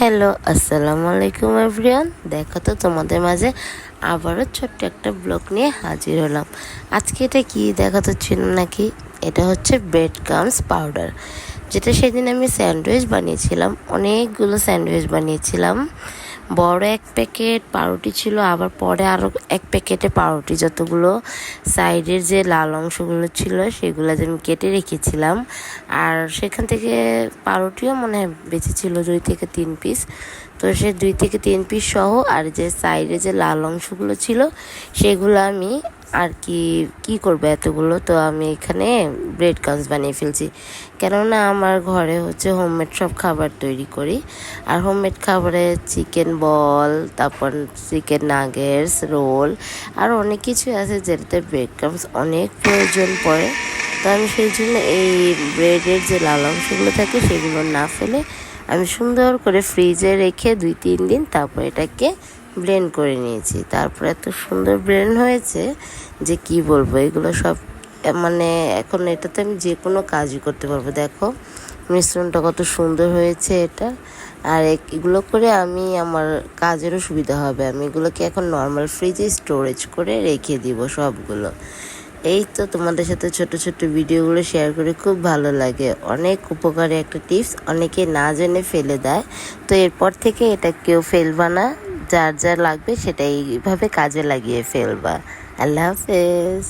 Hello, আসসালামু আলাইকুম everyone. দেখো তো তোমাদের মাঝে আবারও ছোট্ট একটা ব্লগ নিয়ে হাজির হলাম। আজকে এটা কি দেখা তো ছিল নাকি, এটা হচ্ছে ব্রেড ক্রামস পাউডার, যেটা সেদিন আমি স্যান্ডউইচ বানিয়েছিলাম। অনেকগুলো স্যান্ডউইচ বানিয়েছিলাম। বড় এক প্যাকেট পাউরুটি ছিল, আবার পরে আরও এক প্যাকেটে পাউরুটি যতগুলো সাইডের যে লাল অংশগুলো ছিল সেগুলো যে আমি কেটে রেখেছিলাম। আর সেখান থেকে পাউরুটিও মনে হয় বেঁচেছিল 2 থেকে 3 পিস। তো সে 2 থেকে 3 পিস সহ আর যে সাইডে যে লাল অংশগুলো ছিল সেগুলো আমি আর কি করবো এতগুলো, তো আমি এখানে ব্রেড ক্রামস বানিয়ে ফেলছি। কেননা আমার ঘরে হচ্ছে হোমমেড সব খাবার তৈরি করি। আর হোমমেড খাবারে চিকেন বল, তারপর চিকেন নাগেটস, রোল আর অনেক কিছু আছে যেটাতে ব্রেড ক্রামস অনেক প্রয়োজন পড়ে। তো আমি সেই জন্য এই ব্রেডের যে লাল অংশগুলো থাকে সেগুলো না ফেলে আমি সুন্দর করে ফ্রিজে রেখে 2-3 দিন তারপর এটাকে ব্লেন্ড করে নিয়েছি। তারপর এত সুন্দর ব্লেন্ড হয়েছে যে কি বলবো, এগুলো সব মানে এখন এটাতে আমি যে কোনো কাজই করতে পারবো। দেখো মিশ্রণটা কত সুন্দর হয়েছে এটা। আর এগুলো করে আমি আমার কাজেরও সুবিধা হবে, আমি এগুলোকে এখন নর্মাল ফ্রিজে স্টোরেজ করে রেখে দিব সবগুলো। এই তো তোমাদের সাথে ছোট ছোট ভিডিওগুলো শেয়ার করে খুব ভালো লাগে। অনেক উপকারী একটা টিপস, অনেকে না জেনে ফেলে দেয়। তো এরপর থেকে এটা কেউ ফেলবা না, যার যা লাগবে সেটা এইভাবে কাজে লাগিয়ে ফেলবা। আল্লাহ হাফেজ।